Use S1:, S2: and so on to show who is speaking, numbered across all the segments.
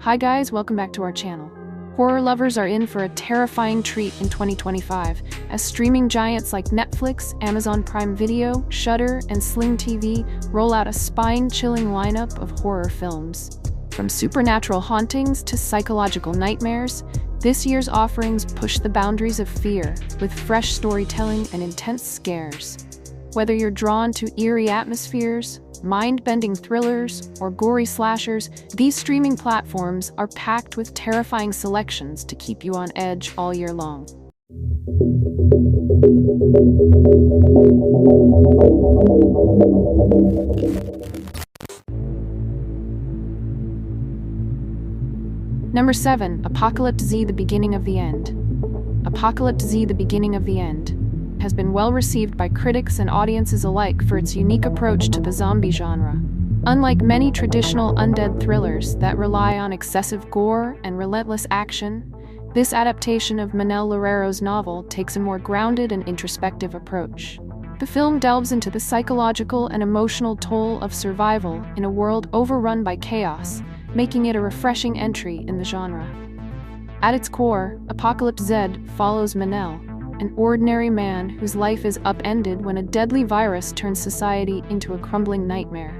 S1: Hi guys, welcome back to our channel. Horror lovers are in for a terrifying treat in 2025, as streaming giants like Netflix, Amazon Prime Video, Shudder, and Sling TV roll out a spine-chilling lineup of horror films. From supernatural hauntings to psychological nightmares, this year's offerings push the boundaries of fear with fresh storytelling and intense scares. Whether you're drawn to eerie atmospheres, mind-bending thrillers, or gory slashers, these streaming platforms are packed with terrifying selections to keep you on edge all year long. Number 7. Apocalypse Z: The Beginning of the End. Apocalypse Z: The Beginning of the End has been well received by critics and audiences alike for its unique approach to the zombie genre. Unlike many traditional undead thrillers that rely on excessive gore and relentless action, this adaptation of Manel Loureiro's novel takes a more grounded and introspective approach. The film delves into the psychological and emotional toll of survival in a world overrun by chaos, making it a refreshing entry in the genre. At its core, Apocalypse Z follows Manel, an ordinary man whose life is upended when a deadly virus turns society into a crumbling nightmare.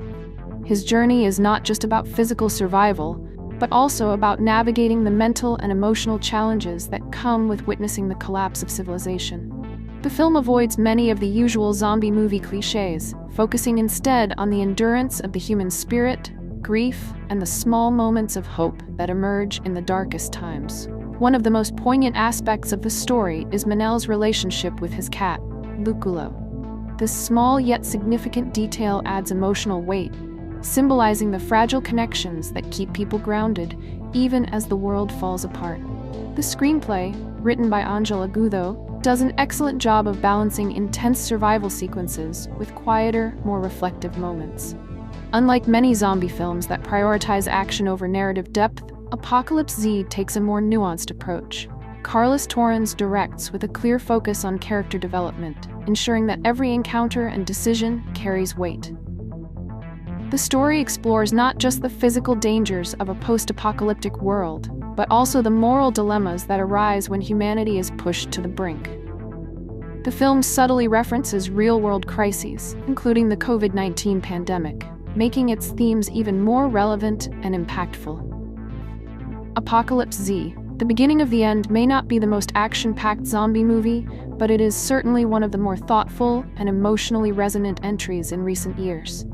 S1: His journey is not just about physical survival, but also about navigating the mental and emotional challenges that come with witnessing the collapse of civilization. The film avoids many of the usual zombie movie cliches, focusing instead on the endurance of the human spirit, grief, and the small moments of hope that emerge in the darkest times. One of the most poignant aspects of the story is Manel's relationship with his cat, Luculo. This small yet significant detail adds emotional weight, symbolizing the fragile connections that keep people grounded even as the world falls apart. The screenplay, written by Angela Gutho, does an excellent job of balancing intense survival sequences with quieter, more reflective moments. Unlike many zombie films that prioritize action over narrative depth, Apocalypse Z takes a more nuanced approach. Carlos Torrens directs with a clear focus on character development, ensuring that every encounter and decision carries weight. The story explores not just the physical dangers of a post-apocalyptic world, but also the moral dilemmas that arise when humanity is pushed to the brink. The film subtly references real-world crises, including the COVID-19 pandemic, making its themes even more relevant and impactful. Apocalypse Z: The Beginning of the End may not be the most action-packed zombie movie, but it is certainly one of the more thoughtful and emotionally resonant entries in recent years.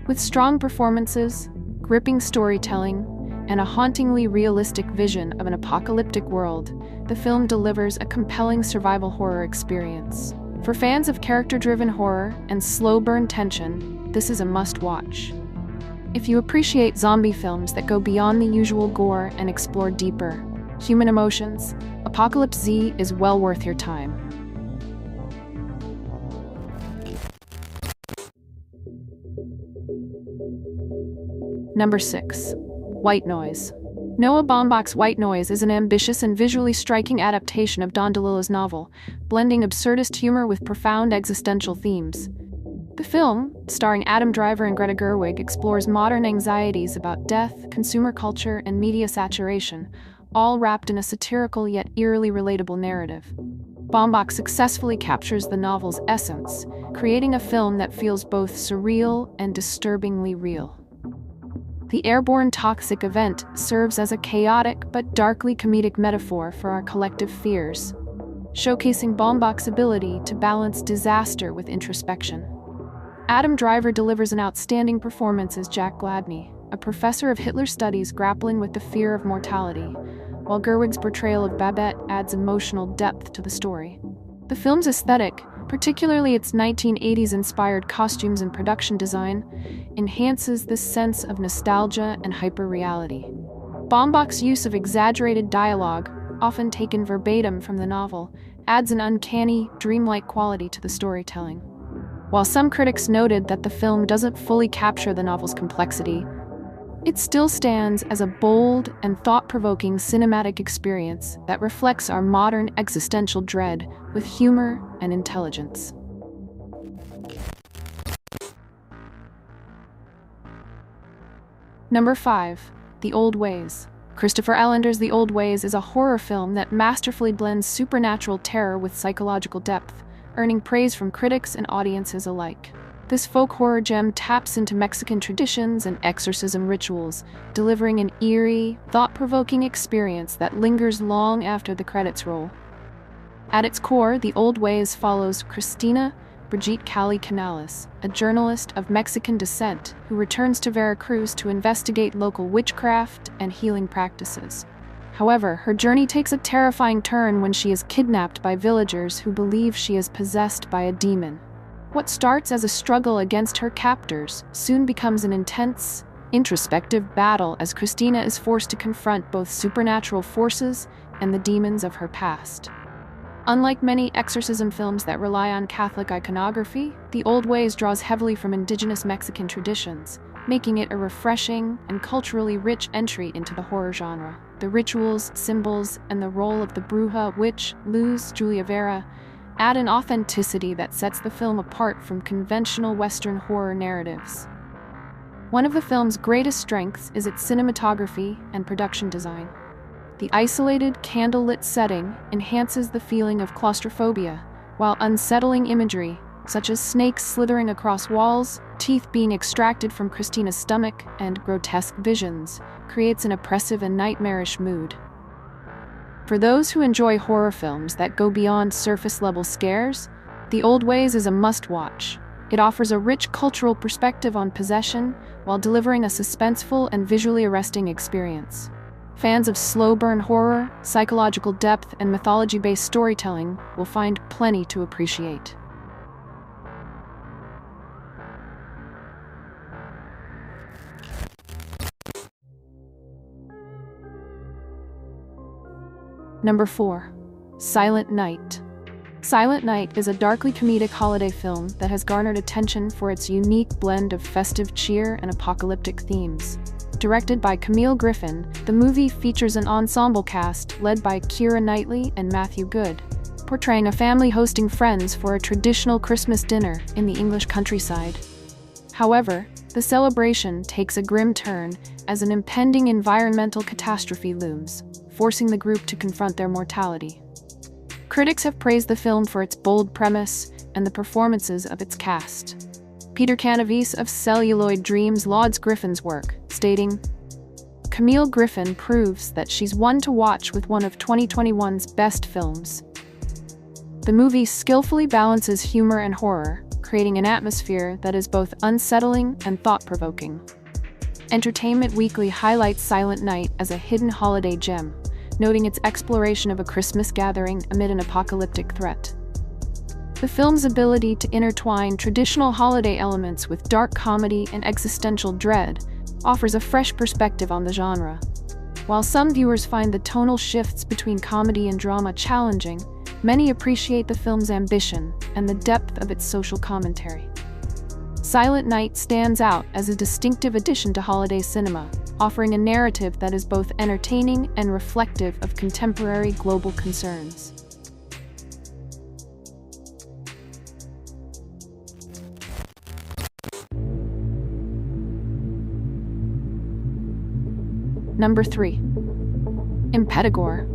S1: With strong performances, gripping storytelling, and a hauntingly realistic vision of an apocalyptic world, the film delivers a compelling survival horror experience. For fans of character-driven horror and slow-burn tension, this is a must-watch. If you appreciate zombie films that go beyond the usual gore and explore deeper human emotions, Apocalypse Z is well worth your time. Number 6. White Noise. Noah Baumbach's White Noise is an ambitious and visually striking adaptation of Don DeLillo's novel, blending absurdist humor with profound existential themes. The film, starring Adam Driver and Greta Gerwig, explores modern anxieties about death, consumer culture, and media saturation, all wrapped in a satirical yet eerily relatable narrative. Baumbach successfully captures the novel's essence, creating a film that feels both surreal and disturbingly real. The airborne toxic event serves as a chaotic but darkly comedic metaphor for our collective fears, showcasing Baumbach's ability to balance disaster with introspection. Adam Driver delivers an outstanding performance as Jack Gladney, a professor of Hitler studies grappling with the fear of mortality, while Gerwig's portrayal of Babette adds emotional depth to the story. The film's aesthetic, particularly its 1980s-inspired costumes and production design, enhances this sense of nostalgia and hyper-reality. Baumbach's use of exaggerated dialogue, often taken verbatim from the novel, adds an uncanny, dreamlike quality to the storytelling. While some critics noted that the film doesn't fully capture the novel's complexity, it still stands as a bold and thought-provoking cinematic experience that reflects our modern existential dread with humor and intelligence. Number 5. The Old Ways. Christopher Allender's The Old Ways is a horror film that masterfully blends supernatural terror with psychological depth, earning praise from critics and audiences alike. This folk horror gem taps into Mexican traditions and exorcism rituals, delivering an eerie, thought-provoking experience that lingers long after the credits roll. At its core, The Old Ways follows Cristina Brigitte Cali Canales, a journalist of Mexican descent who returns to Veracruz to investigate local witchcraft and healing practices. However, her journey takes a terrifying turn when she is kidnapped by villagers who believe she is possessed by a demon. What starts as a struggle against her captors soon becomes an intense, introspective battle as Cristina is forced to confront both supernatural forces and the demons of her past. Unlike many exorcism films that rely on Catholic iconography, The Old Ways draws heavily from indigenous Mexican traditions, making it a refreshing and culturally rich entry into the horror genre. The rituals, symbols, and the role of the bruja witch, Luz Julia Vera, add an authenticity that sets the film apart from conventional Western horror narratives. One of the film's greatest strengths is its cinematography and production design. The isolated, candlelit setting enhances the feeling of claustrophobia, while unsettling imagery, such as snakes slithering across walls, teeth being extracted from Christina's stomach, and grotesque visions, creates an oppressive and nightmarish mood. For those who enjoy horror films that go beyond surface-level scares, The Old Ways is a must-watch. It offers a rich cultural perspective on possession while delivering a suspenseful and visually arresting experience. Fans of slow-burn horror, psychological depth, and mythology-based storytelling will find plenty to appreciate. Number 4. Silent Night. Silent Night is a darkly comedic holiday film that has garnered attention for its unique blend of festive cheer and apocalyptic themes. Directed by Camille Griffin, the movie features an ensemble cast led by Keira Knightley and Matthew Good, portraying a family hosting friends for a traditional Christmas dinner in the English countryside. However, the celebration takes a grim turn as an impending environmental catastrophe looms, forcing the group to confront their mortality. Critics have praised the film for its bold premise and the performances of its cast. Peter Canavese of Celluloid Dreams lauds Griffin's work, stating, "Camille Griffin proves that she's one to watch with one of 2021's best films." The movie skillfully balances humor and horror, creating an atmosphere that is both unsettling and thought-provoking. Entertainment Weekly highlights Silent Night as a hidden holiday gem, noting its exploration of a Christmas gathering amid an apocalyptic threat. The film's ability to intertwine traditional holiday elements with dark comedy and existential dread offers a fresh perspective on the genre. While some viewers find the tonal shifts between comedy and drama challenging, many appreciate the film's ambition and the depth of its social commentary. Silent Night stands out as a distinctive addition to holiday cinema, offering a narrative that is both entertaining and reflective of contemporary global concerns. Number 3. Impetigore.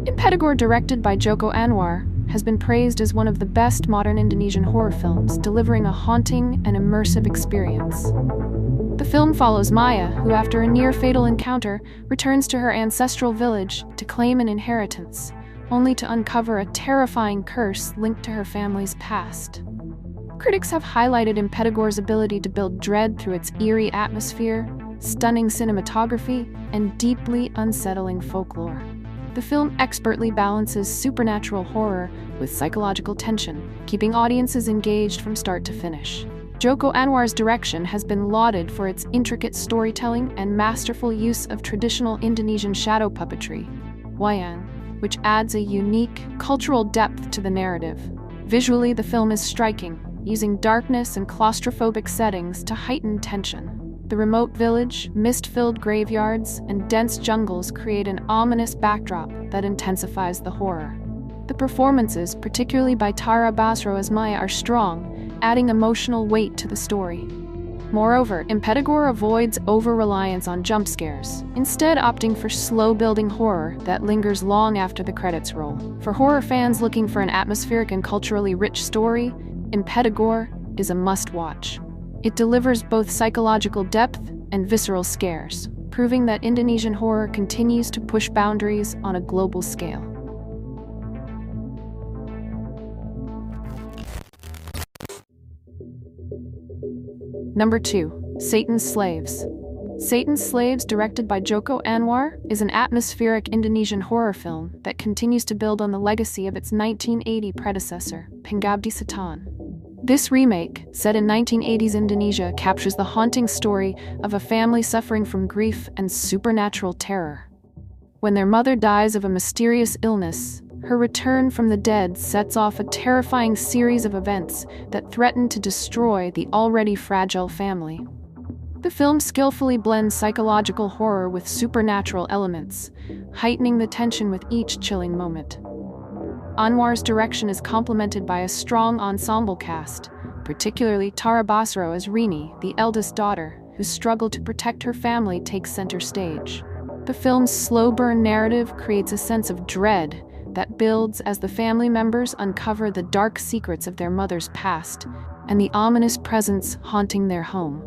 S1: Impetigore, directed by Joko Anwar, has been praised as one of the best modern Indonesian horror films, delivering a haunting and immersive experience. The film follows Maya, who after a near-fatal encounter, returns to her ancestral village to claim an inheritance, only to uncover a terrifying curse linked to her family's past. Critics have highlighted Impetigore's ability to build dread through its eerie atmosphere, stunning cinematography, and deeply unsettling folklore. The film expertly balances supernatural horror with psychological tension, keeping audiences engaged from start to finish. Joko Anwar's direction has been lauded for its intricate storytelling and masterful use of traditional Indonesian shadow puppetry, wayang, which adds a unique cultural depth to the narrative. Visually, the film is striking, using darkness and claustrophobic settings to heighten tension. The remote village, mist-filled graveyards, and dense jungles create an ominous backdrop that intensifies the horror. The performances, particularly by Tara Basro as Maya, are strong, adding emotional weight to the story. Moreover, Impetigore avoids over-reliance on jump scares, instead opting for slow-building horror that lingers long after the credits roll. For horror fans looking for an atmospheric and culturally rich story, Impetigore is a must-watch. It delivers both psychological depth and visceral scares, proving that Indonesian horror continues to push boundaries on a global scale. Number 2. Satan's Slaves. Satan's Slaves, directed by Joko Anwar, is an atmospheric Indonesian horror film that continues to build on the legacy of its 1980 predecessor, Pengabdi Setan. This remake, set in 1980s Indonesia, captures the haunting story of a family suffering from grief and supernatural terror. When their mother dies of a mysterious illness, her return from the dead sets off a terrifying series of events that threaten to destroy the already fragile family. The film skillfully blends psychological horror with supernatural elements, heightening the tension with each chilling moment. Anwar's direction is complemented by a strong ensemble cast, particularly Tara Basro as Rini, the eldest daughter, whose struggle to protect her family takes center stage. The film's slow-burn narrative creates a sense of dread that builds as the family members uncover the dark secrets of their mother's past and the ominous presence haunting their home.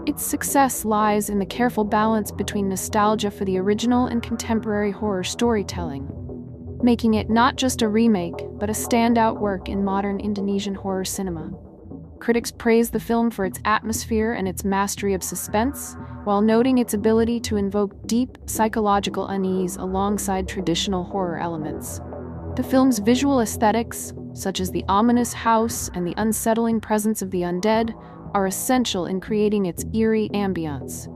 S1: Its success lies in the careful balance between nostalgia for the original and contemporary horror storytelling, making it not just a remake, but a standout work in modern Indonesian horror cinema. Critics praise the film for its atmosphere and its mastery of suspense, while noting its ability to invoke deep psychological unease alongside traditional horror elements. The film's visual aesthetics, such as the ominous house and the unsettling presence of the undead, are essential in creating its eerie ambience.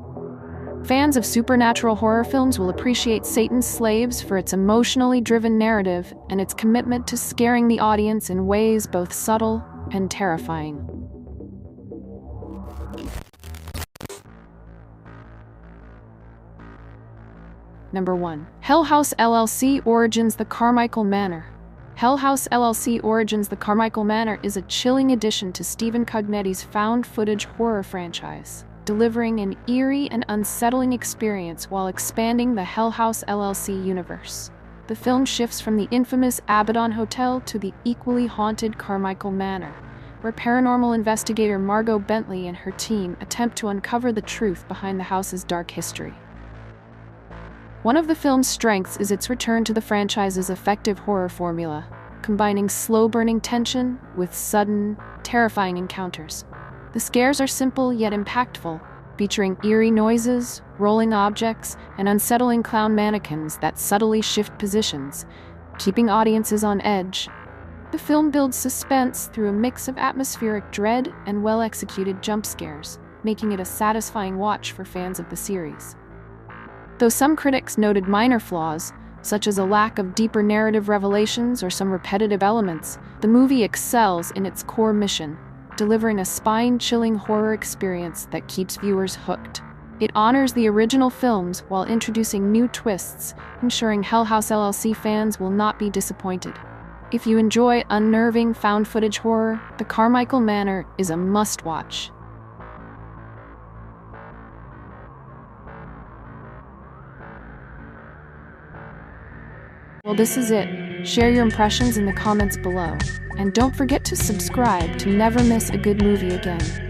S1: Fans of supernatural horror films will appreciate Satan's Slaves for its emotionally driven narrative and its commitment to scaring the audience in ways both subtle and terrifying. Number 1. Hell House LLC Origins: The Carmichael Manor. Hell House LLC Origins: The Carmichael Manor is a chilling addition to Stephen Cognetti's found-footage horror franchise, delivering an eerie and unsettling experience while expanding the Hell House LLC universe. The film shifts from the infamous Abaddon Hotel to the equally haunted Carmichael Manor, where paranormal investigator Margot Bentley and her team attempt to uncover the truth behind the house's dark history. One of the film's strengths is its return to the franchise's effective horror formula, combining slow-burning tension with sudden, terrifying encounters. The scares are simple yet impactful, featuring eerie noises, rolling objects, and unsettling clown mannequins that subtly shift positions, keeping audiences on edge. The film builds suspense through a mix of atmospheric dread and well-executed jump scares, making it a satisfying watch for fans of the series. Though some critics noted minor flaws, such as a lack of deeper narrative revelations or some repetitive elements, the movie excels in its core mission, delivering a spine-chilling horror experience that keeps viewers hooked. It honors the original films while introducing new twists, ensuring Hell House LLC fans will not be disappointed. If you enjoy unnerving found-footage horror, The Carmichael Manor is a must-watch. Well, this is it. Share your impressions in the comments below. And don't forget to subscribe to never miss a good movie again.